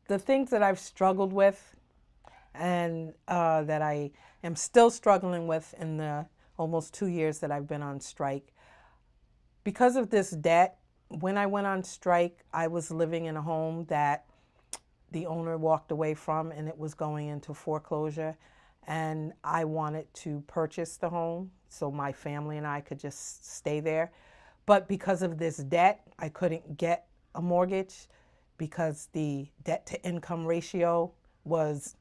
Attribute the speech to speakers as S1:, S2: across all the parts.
S1: The things that I've struggled with and that I am still struggling with in the almost 2 years that I've been on strike. Because of this debt, when I went on strike, I was living in a home that the owner walked away from, and it was going into foreclosure. And I wanted to purchase the home so my family and I could just stay there. But because of this debt, I couldn't get a mortgage because the debt to income ratio was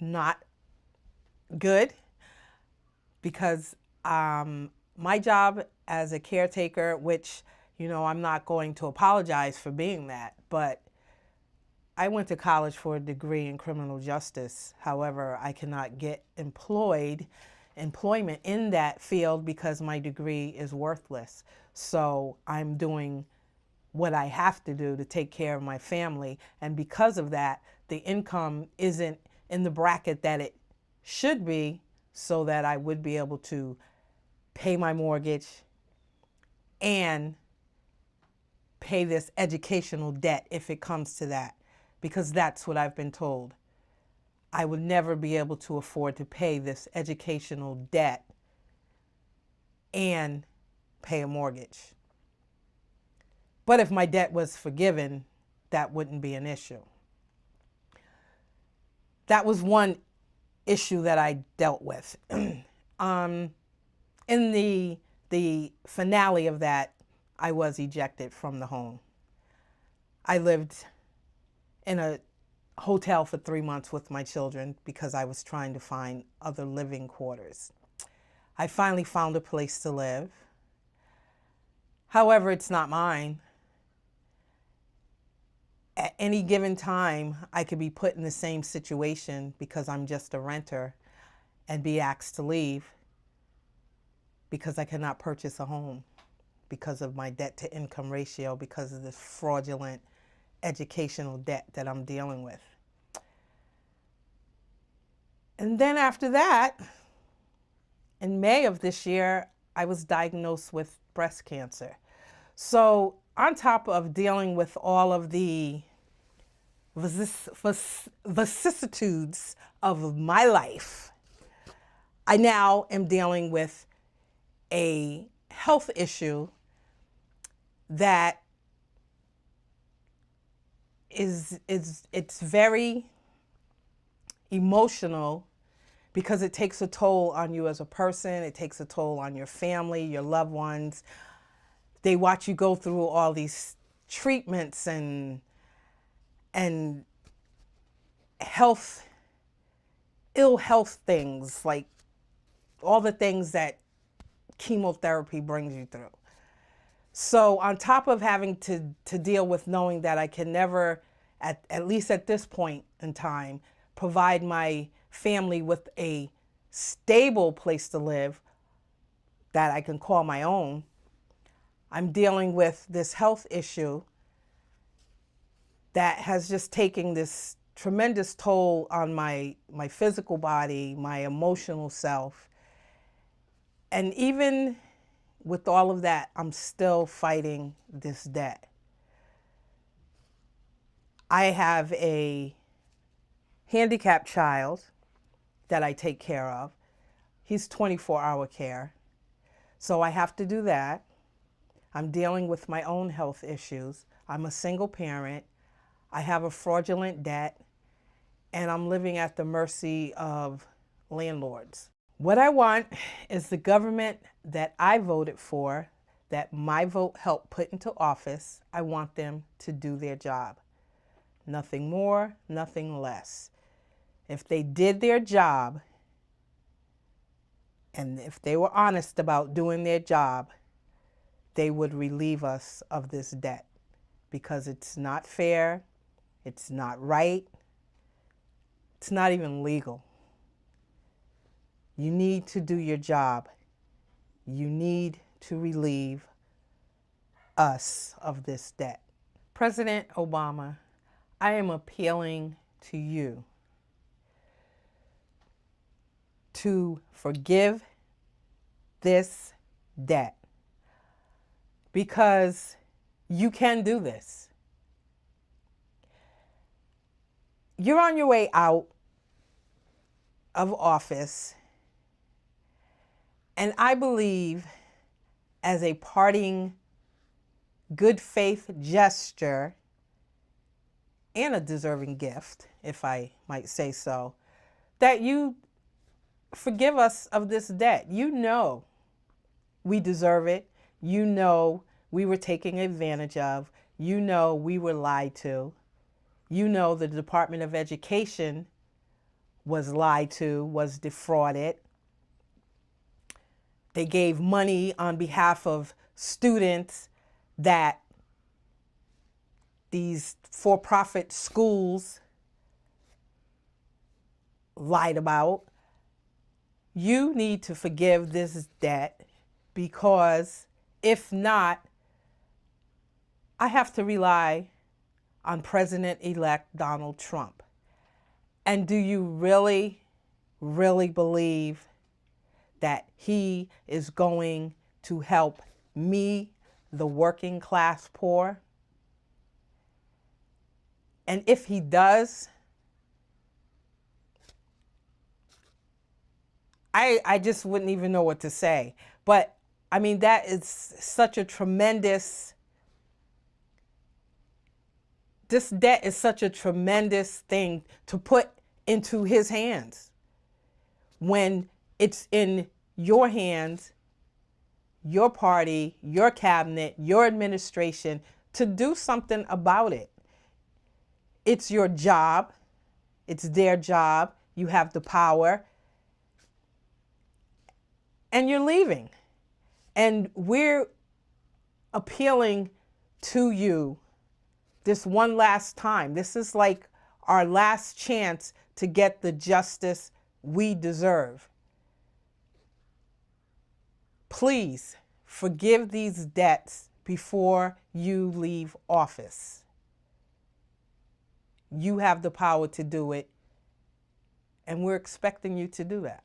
S1: not good, because my job as a caretaker, which, I'm not going to apologize for being that, but I went to college for a degree in criminal justice. However, I cannot get employment in that field because my degree is worthless. So I'm doing what I have to do to take care of my family. And because of that, the income isn't in the bracket that it should be, so that I would be able to pay my mortgage and pay this educational debt if it comes to that, because that's what I've been told. I would never be able to afford to pay this educational debt and pay a mortgage. But if my debt was forgiven, that wouldn't be an issue. That was one issue that I dealt with. In the finale of that, I was ejected from the home. I lived in a hotel for 3 months with my children because I was trying to find other living quarters. I finally found a place to live. However, it's not mine. At any given time, I could be put in the same situation because I'm just a renter and be asked to leave because I cannot purchase a home because of my debt to income ratio, because of this fraudulent educational debt that I'm dealing with. And then after that, in May of this year, I was diagnosed with breast cancer. So on top of dealing with all of the vicissitudes of my life, I now am dealing with a health issue that it's very emotional, because it takes a toll on you as a person. It takes a toll on your family, your loved ones. They watch you go through all these treatments and ill health things, like all the things that chemotherapy brings you through. So on top of having to deal with knowing that I can never, at least at this point in time, provide my family with a stable place to live that I can call my own, I'm dealing with this health issue that has just taken this tremendous toll on my physical body, my emotional self. And even with all of that, I'm still fighting this debt. I have a handicapped child that I take care of. He's 24-hour care. So I have to do that. I'm dealing with my own health issues. I'm a single parent. I have a fraudulent debt, and I'm living at the mercy of landlords. What I want is the government that I voted for, that my vote helped put into office, I want them to do their job. Nothing more, nothing less. If they did their job, and if they were honest about doing their job, they would relieve us of this debt, because it's not fair, it's not right, it's not even legal. You need to do your job. You need to relieve us of this debt. President Obama, I am appealing to you to forgive this debt, because You can do this. You're on your way out of office, and I believe, as a parting good faith gesture and a deserving gift, if I might say so, that you forgive us of this debt. You know we deserve it. You know we were taken advantage of. You know we were lied to. You know the Department of Education was lied to, was defrauded. They gave money on behalf of students that these for-profit schools lied about. You need to forgive this debt, because if not, I have to rely on President-elect Donald Trump. And do you really, really believe that he is going to help me, the working class poor? And if he does, I just wouldn't even know what to say. But I mean, that is such a tremendous, this debt is such a tremendous thing to put into his hands, when it's in your hands, your party, your cabinet, your administration, to do something about it. It's your job. It's their job. You have the power. And you're leaving. And we're appealing to you this one last time. This is like our last chance to get the justice we deserve. Please forgive these debts before you leave office. You have the power to do it, and we're expecting you to do that.